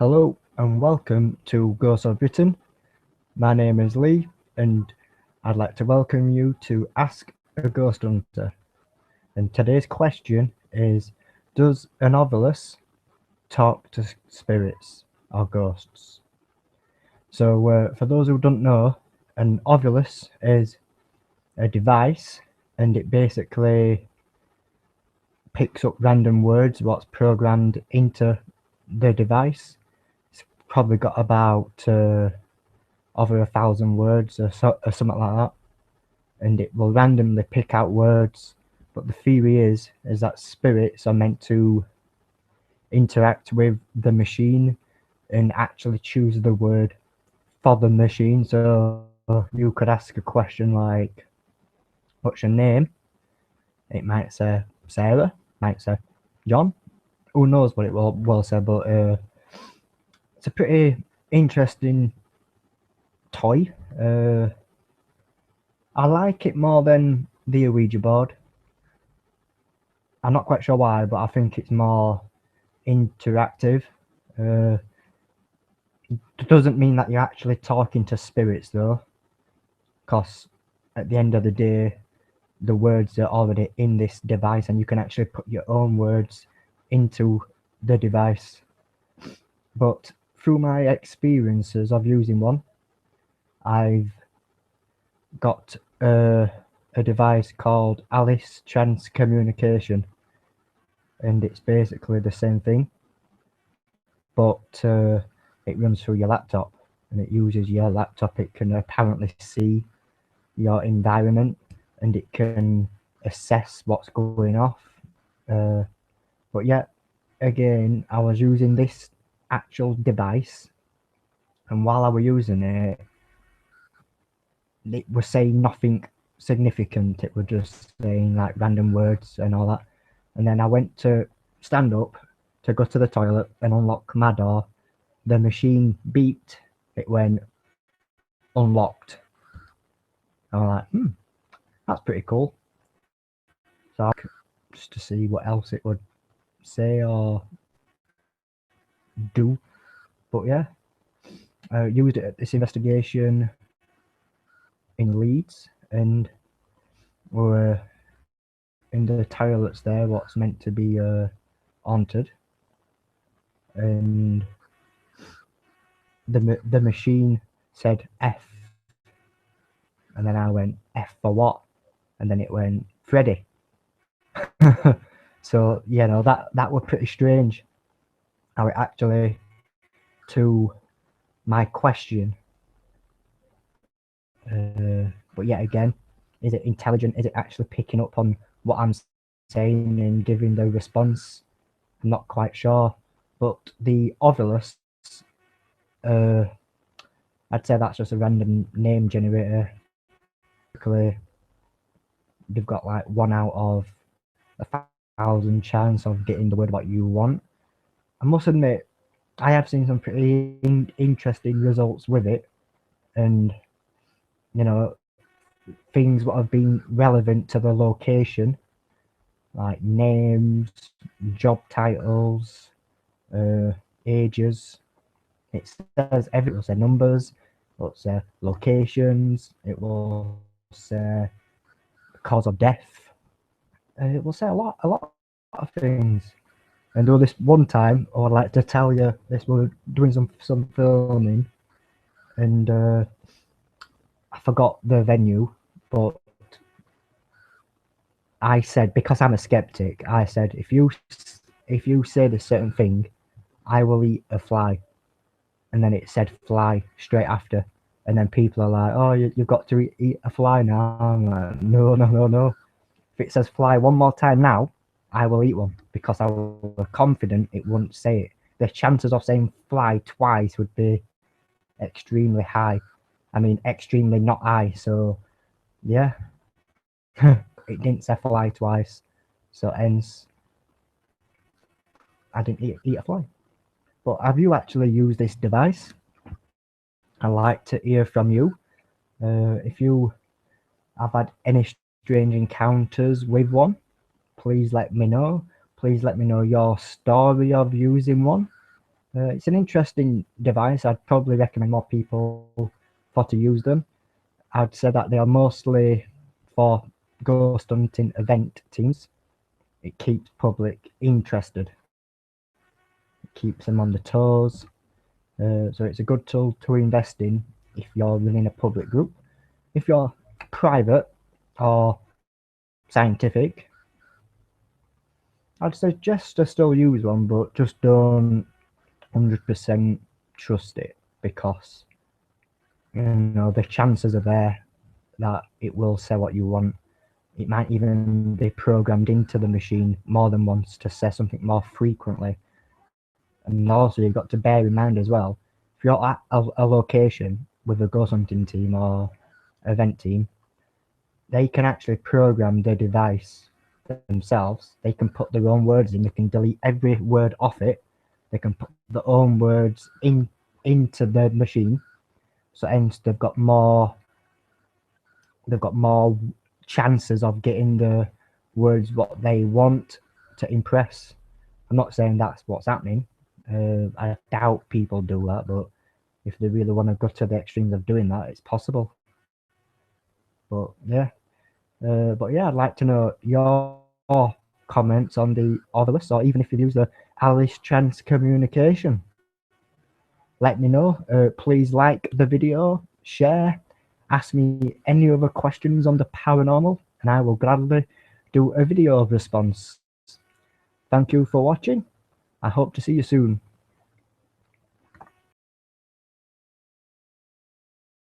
Hello and welcome to Ghosts of Britain. My name is Lee and I'd like to welcome you to Ask a Ghost Hunter. And today's question is, does an Ovilus talk to spirits or ghosts? So for those who don't know, an Ovilus is a device and it basically picks up random words what's programmed into the device. It's probably got about over 1,000 words or something like that, and it will randomly pick out words. But the theory is that spirits are meant to interact with the machine and actually choose the word for the machine. So you could ask a question like, "What's your name?" It might say Sarah, might say John. Who knows what it will say? But it's a pretty interesting toy. I like it more than the Ouija board. I'm not quite sure why, but I think it's more interactive. It doesn't mean that you're actually talking to spirits though, because at the end of the day, the words are already in this device and you can actually put your own words into the device. But through my experiences of using one, I've got a device called Alice Trans Communication, and it's basically the same thing, but it runs through your laptop and it uses your laptop. It can apparently see your environment and it can assess what's going off. But yeah, again, I was using this actual device, and while I was using it, it was saying nothing significant. It was just saying like random words and all that. And then I went to stand up to go to the toilet and unlock my door. The machine beeped. It went unlocked. I was like, that's pretty cool. So I just to see what else it would say or do. But yeah, I used it at this investigation in Leeds, and we're in the toilets there, what's meant to be haunted, and the machine said F, and then I went F for what, and then it went Freddy. So that was pretty strange. How it actually to my question. But yet again, is it intelligent? Is it actually picking up on what I'm saying and giving the response? I'm not quite sure. But the Ovilus, I'd say that's just a random name generator. Basically, they've got like 1 out of 1,000 chance of getting the word what you want. I must admit, I have seen some pretty interesting results with it, and things that have been relevant to the location, like names, job titles, ages. It says everything. It will say numbers, it will say locations, it will say cause of death, it will say a lot of things. And though this one time, I would like to tell you, this was doing some filming, and I forgot the venue, but I said, because I'm a skeptic, I said if you say this certain thing, I will eat a fly. And then it said fly straight after, and then people are like, "Oh, you've got to eat a fly now." I'm like, no. If it says fly one more time now, I will eat one, because I was confident it wouldn't say it. The chances of saying fly twice would be extremely high. I mean, extremely not high. So yeah, it didn't say fly twice, so hence I didn't eat a fly. But have you actually used this device? I'd like to hear from you. If you have had any strange encounters with one, please let me know. Please let me know your story of using one. It's an interesting device. I'd probably recommend more people for to use them. I'd say that they are mostly for ghost hunting event teams. It keeps public interested. It keeps them on the toes. So it's a good tool to invest in if you're running a public group. If you're private or scientific, I'd suggest to still use one, but just don't 100% trust it, because the chances are there that it will say what you want. It might even be programmed into the machine more than once to say something more frequently. And also, you've got to bear in mind as well, if you're at a location with a ghost hunting team or event team, they can actually program the device themselves. They can put their own words in. They can delete every word off it. They can put their own words into the machine. So hence they've got more chances of getting the words what they want to impress. I'm not saying that's what's happening. I doubt people do that, but if they really want to go to the extremes of doing that, it's possible. But yeah, I'd like to know your comments on the Ovilus, or even if you use the Alice Trans communication. Let me know. Please like the video, share, ask me any other questions on the paranormal, and I will gladly do a video response. Thank you for watching. I hope to see you soon.